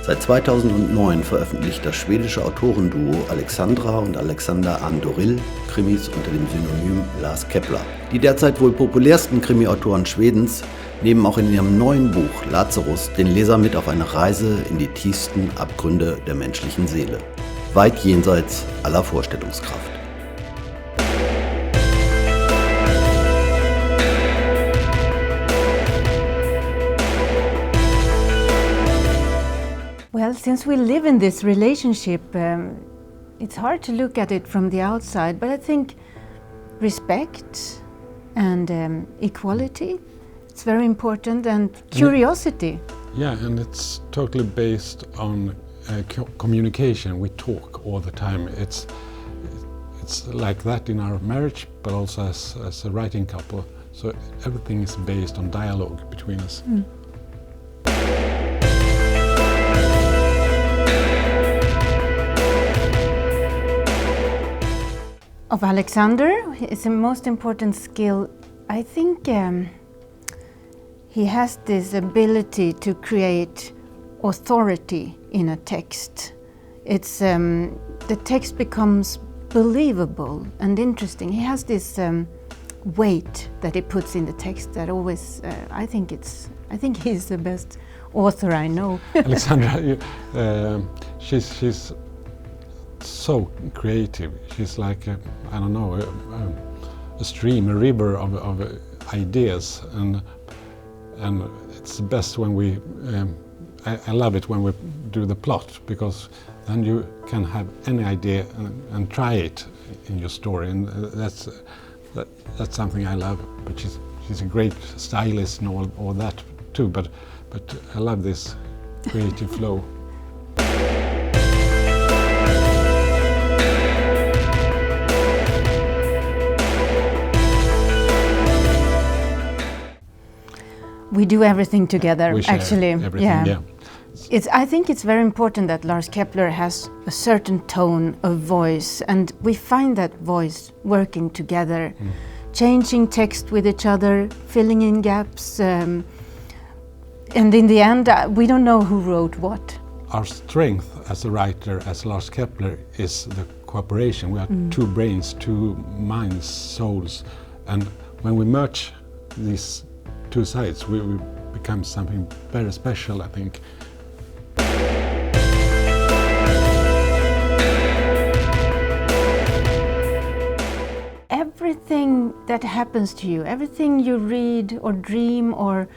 Seit 2009 veröffentlicht das schwedische Autorenduo Alexandra und Alexander Ahndoril Krimis unter dem Synonym Lars Kepler. Die derzeit wohl populärsten Krimiautoren Schwedens nehmen auch in ihrem neuen Buch LAZARUS den Leser mit auf eine Reise in die tiefsten Abgründe der menschlichen Seele. Weit jenseits aller Vorstellungskraft. Well, since we live in this relationship, it's hard to look at it from the outside, but I think respect and equality, it's very important, and curiosity. Yeah, and it's totally based on communication. We talk all the time. It's like that in our marriage, but also as a writing couple. So everything is based on dialogue between us. Mm. Of Alexander, it's the most important skill. I think he has this ability to create authority in a text. It's the text becomes believable and interesting. He has this weight that he puts in the text that always. I think he's the best author I know. Alexandra, she's so creative. She's like a stream, a river of ideas, and it's the best when we. I love it when we do the plot, because then you can have any idea and try it in your story, and that's something I love. But she's a great stylist and all that too. But I love this creative flow. We do everything together, we share actually. Everything, yeah. I think it's very important that Lars Kepler has a certain tone of voice, and we find that voice working together, changing text with each other, filling in gaps, and in the end, we don't know who wrote what. Our strength as a writer, as Lars Kepler, is the cooperation. We are two brains, two minds, souls, and when we merge these two sides, we become something very special, I think. Everything that happens to you, everything you read or dream or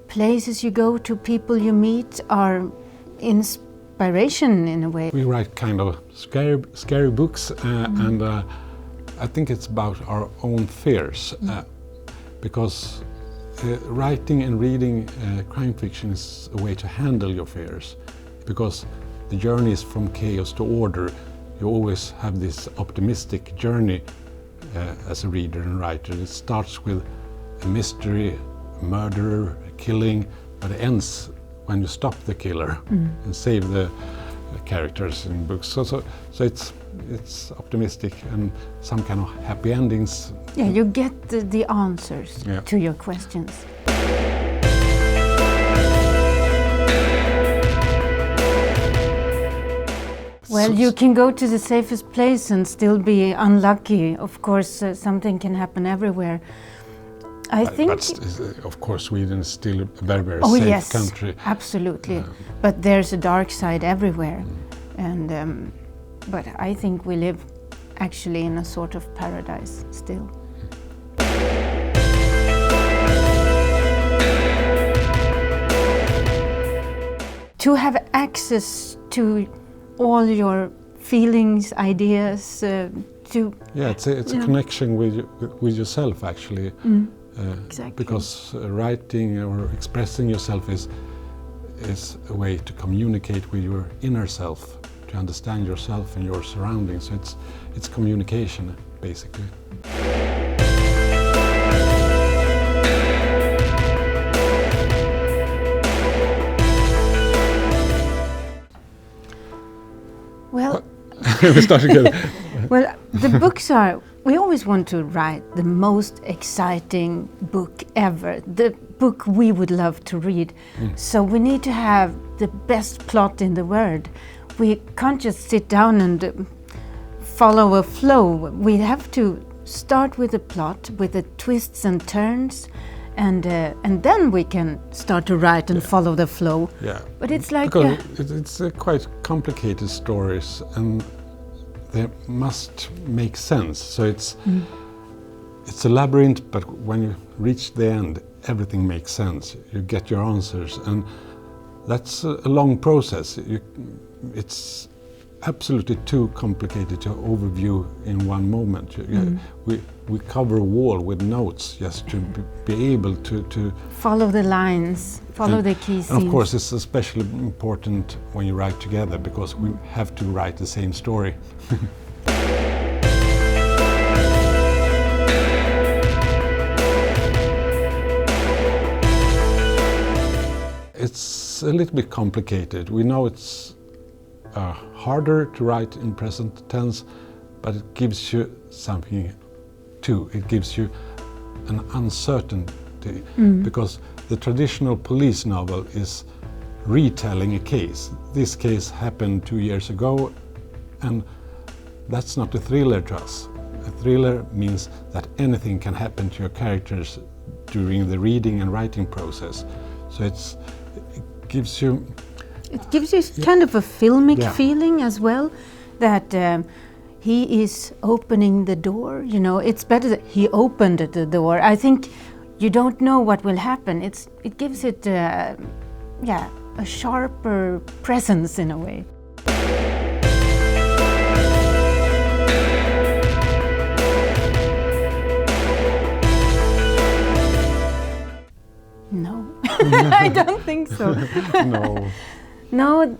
places you go to, people you meet, are inspiration in a way. We write kind of scary books, and I think it's about our own fears, because writing and reading crime fiction is a way to handle your fears, because the journey is from chaos to order. You always have this optimistic journey as a reader and writer. It starts with a mystery, a murderer, a killing, but it ends when you stop the killer and save the characters in books. So it's optimistic and some kind of happy endings. Yeah, you get the answers to your questions. Well, you can go to the safest place and still be unlucky. Of course, something can happen everywhere. But of course, Sweden is still a very, very safe country. Absolutely. But there's a dark side everywhere, and but I think we live actually in a sort of paradise still. To have access to all your feelings, ideas, it's a connection with yourself, actually. Exactly. Because writing or expressing yourself is a way to communicate with your inner self, to understand yourself and your surroundings. So it's communication, basically. Well, we start again. Well, the books are. We always want to write the most exciting book ever, the book we would love to read. So we need to have the best plot in the world. We can't just sit down and follow a flow. We have to start with a plot, with the twists and turns, and then we can start to write and follow the flow. Yeah, but it's like because it's quite complicated stories, and they must make sense. So it's a labyrinth, but when you reach the end, everything makes sense. You get your answers, and that's a long process. It's absolutely too complicated to overview in one moment. We cover a wall with notes just to be able to follow the lines, follow the key scenes. And of course it's especially important when you write together, because we have to write the same story. It's a little bit complicated. We know it's harder to write in present tense, but it gives you something too. It gives you an uncertainty, because the traditional police novel is retelling a case. This case happened 2 years ago, and that's not a thriller to us. A thriller means that anything can happen to your characters during the reading and writing process. So it gives you kind of a filmic feeling as well, that he is opening the door. You know, it's better that he opened the door. I think you don't know what will happen. It gives it a sharper presence in a way. No, I don't think so. No,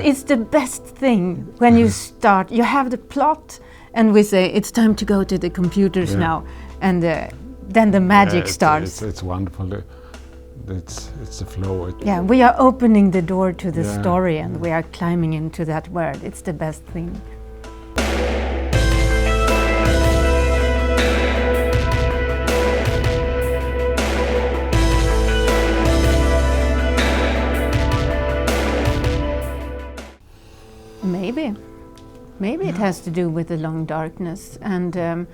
it's the best thing when you start. You have the plot, and we say it's time to go to the computers now, and then the magic starts. It's wonderful. It's a flow. We are opening the door to the story, and we are climbing into that world. It's the best thing. Maybe it has to do with the long darkness and the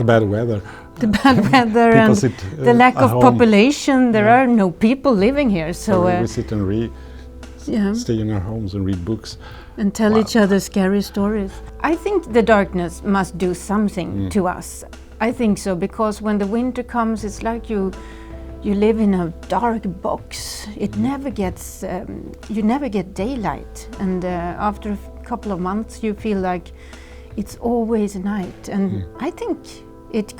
bad weather. The bad weather and the lack of population. There are no people living here, so we sit and stay in our homes and read books and tell each other scary stories. I think the darkness must do something to us. I think so, because when the winter comes, it's like you live in a dark box. It never gets, you never get daylight, and after a couple of months you feel like it's always night, and I think it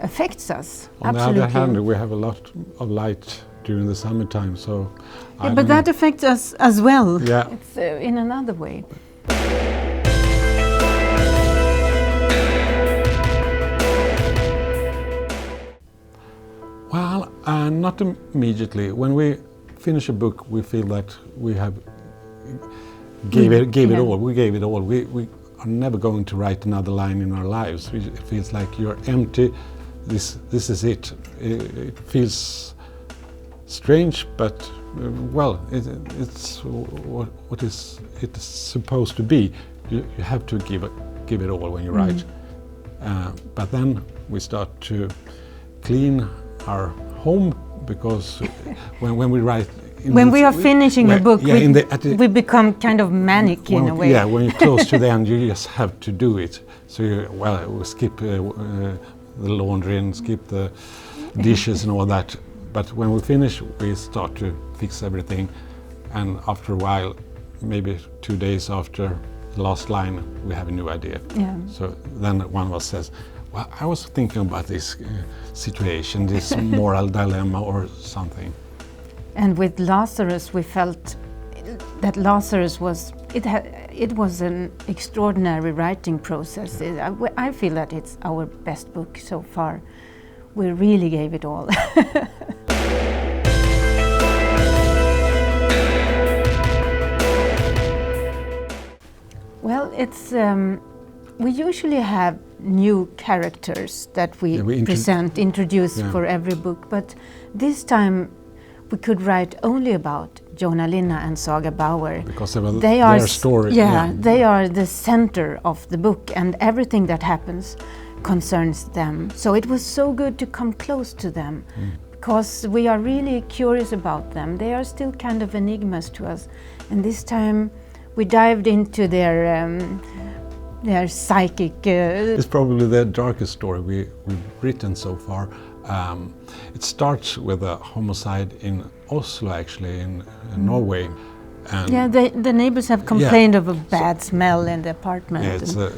affects us. On the other hand, we have a lot of light during the summertime, so but that affects us as well. Yeah, it's in another way. Well, not immediately. When we finish a book, we feel that we have gave it all. We gave it all. We are never going to write another line in our lives. It feels like you're empty. This is it. It feels strange, but it's what it's supposed to be. You have to give it all when you write. But then we start to clean our home, because when we write, when we are finishing a book, we become kind of manic in a way. Yeah, when you're close to the end, you just have to do it. So we skip the laundry and skip the dishes and all that. But when we finish, we start to fix everything, and after a while, maybe 2 days after the last line, we have a new idea. Yeah. So then one of us says, well, I was thinking about this situation, this moral dilemma or something. And with Lazarus, we felt that Lazarus was an extraordinary writing process. I feel that it's our best book so far. We really gave it all. Well, we usually have new characters that we introduce for every book, but this time we could write only about Jonna Linna and Saga Bauer. Because they are their story. They are the center of the book, and everything that happens concerns them. So it was so good to come close to them, because we are really curious about them. They are still kind of enigmas to us, and this time we dived into their psychic. It's probably the darkest story we've written so far. It starts with a homicide in Oslo, actually, in Norway. And the neighbors have complained of a bad smell in the apartment. Yeah,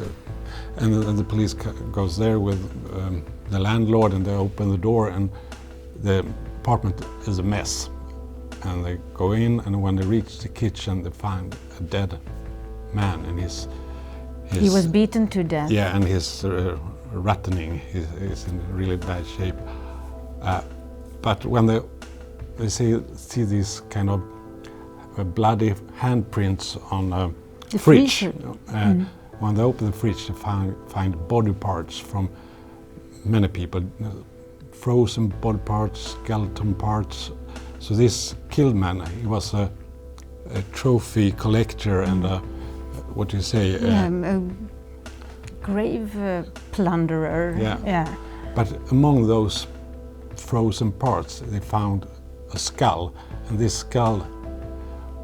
and the police goes there with the landlord, and they open the door, and the apartment is a mess. And they go in, and when they reach the kitchen, they find a dead man, and he was beaten to death. Yeah, and he's rattening. He's in really bad shape. But when they see these kind of bloody handprints on the fridge, when they open the fridge, they find body parts from many people, frozen body parts, skeleton parts. So this killed man, he was a trophy collector and what do you say? A grave plunderer. Yeah. But among those frozen parts, they found a skull, and this skull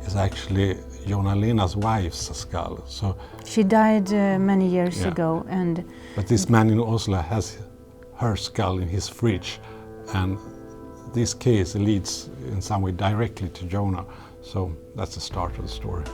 is actually Jonna Linna's wife's skull. So she died many years ago, but this man in Oslo has her skull in his fridge, and this case leads in some way directly to Jonna. So that's the start of the story.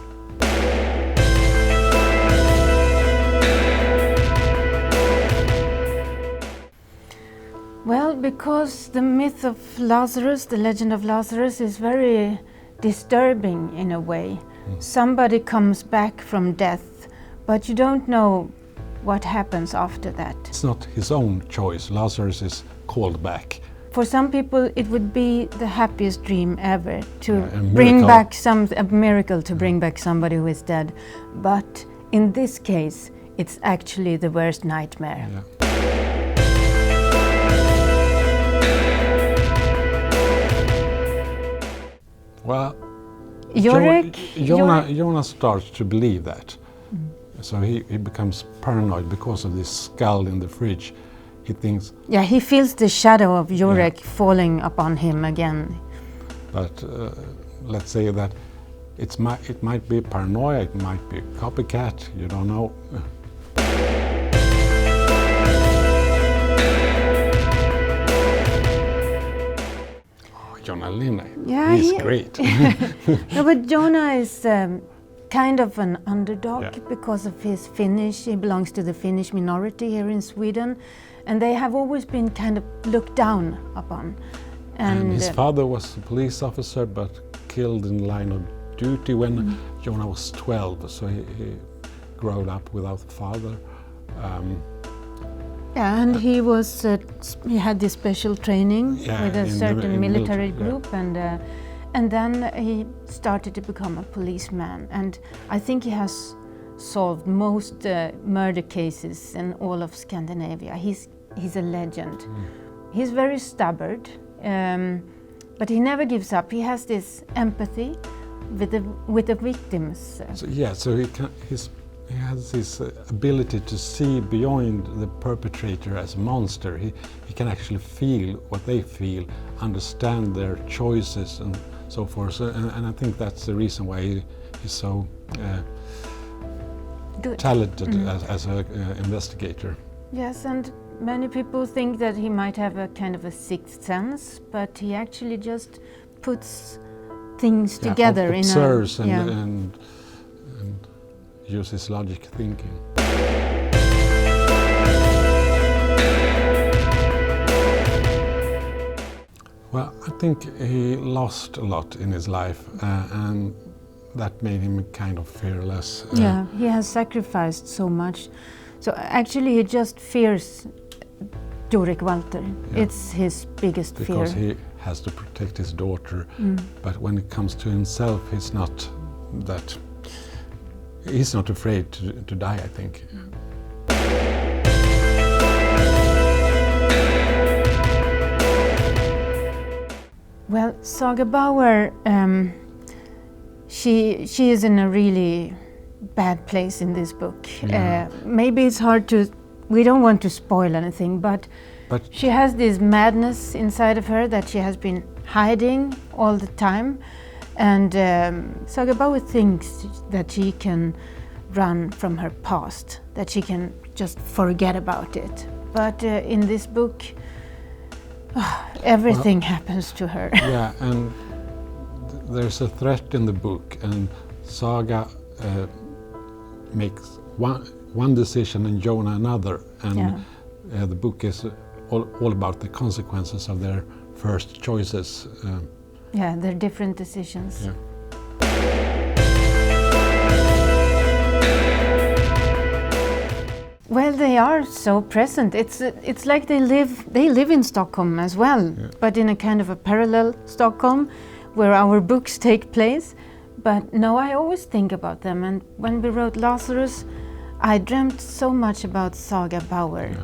Well, because the myth of Lazarus, the legend of Lazarus, is very disturbing in a way. Somebody comes back from death, but you don't know what happens after that. It's not his own choice. Lazarus is called back. For some people, it would be the happiest dream ever to bring back a miracle to bring back somebody who is dead. But in this case, it's actually the worst nightmare. Yeah. Well, Jonna starts to believe that. So he becomes paranoid because of this skull in the fridge. He thinks... Yeah, he feels the shadow of Jurek falling upon him again. But let's say that it might be paranoia, it might be copycat, you don't know. Jonna Linna, he's great. No, but Jonna is kind of an underdog because of his Finnish. He belongs to the Finnish minority here in Sweden, and they have always been kind of looked down upon. And his father was a police officer, but killed in line of duty when Jonna was 12, so he grew up without a father. And he had this special training with a certain military group, and then he started to become a policeman. And I think he has solved most murder cases in all of Scandinavia. He's a legend. He's very stubborn, but he never gives up. He has this empathy with the victims. So he has this ability to see beyond the perpetrator as a monster. He can actually feel what they feel, understand their choices and so forth. So, and I think that's the reason why he's so talented as an investigator. Yes, and many people think that he might have a kind of a sixth sense, but he actually just puts things together observes and uses logic thinking. Well, I think he lost a lot in his life, and that made him kind of fearless. He has sacrificed so much. So actually he just fears Jurek Walter. It's his biggest fear. Because he has to protect his daughter, but when it comes to himself, he's not afraid to die, I think. Well, Saga Bauer, she is in a really bad place in this book. Yeah. Maybe it's hard to, we don't want to spoil anything, but she has this madness inside of her that she has been hiding all the time. And Saga Bauer thinks that she can run from her past, that she can just forget about it. But in this book, everything happens to her. Yeah, and there's a threat in the book, and Saga makes one decision and Jonah another, and the book is all about the consequences of their first choices. Yeah, their different decisions. Yeah. Well, they are so present. It's like they live in Stockholm as well, but in a kind of a parallel Stockholm where our books take place. But no, I always think about them, and when we wrote Lazarus, I dreamt so much about Saga Bauer.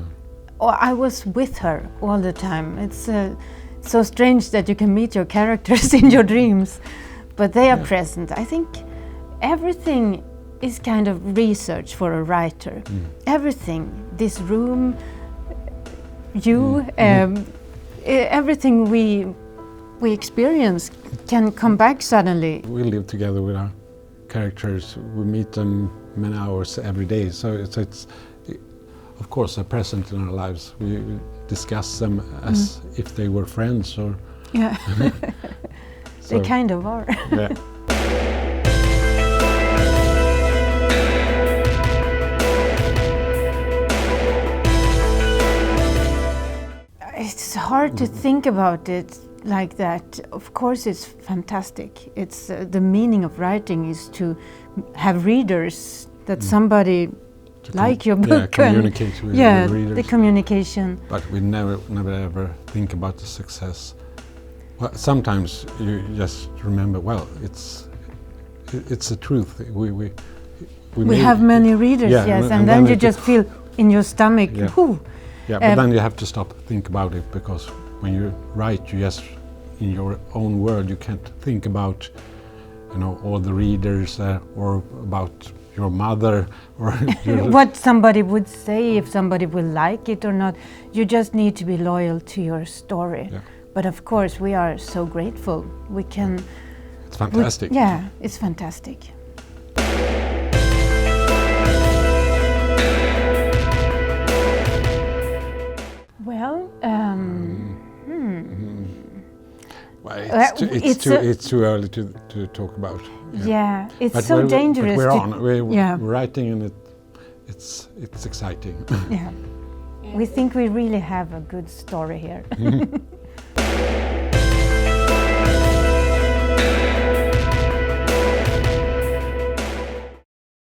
I was with her all the time. It's so strange that you can meet your characters in your dreams, but they are present. I think everything is kind of research for a writer. Everything, this room, you, everything we experience can come back suddenly. We live together with our characters. We meet them many hours every day, so it's of course they're present in our lives. We discuss them as if they were friends, or they kind of are. Yeah. It's hard to think about it like that. Of course it's fantastic. It's the meaning of writing is to have readers, that somebody like your book, communicate with the readers. The communication. But we never ever think about the success. Well, sometimes you just remember, well, it's the truth. We have many readers, and then you just feel in your stomach, whoo. Yeah, but then you have to stop, think about it, because when you write, you just, in your own world, you can't think about, all the readers or about your mother or what somebody would say, if somebody will like it or not. You just need to be loyal to your story. Yeah. But of course, we are so grateful. We can. It's fantastic. It's fantastic. Well, well, it's too early to talk about. Yeah, it's but so dangerous. But we're writing, and it's exciting. Yeah, we think we really have a good story here.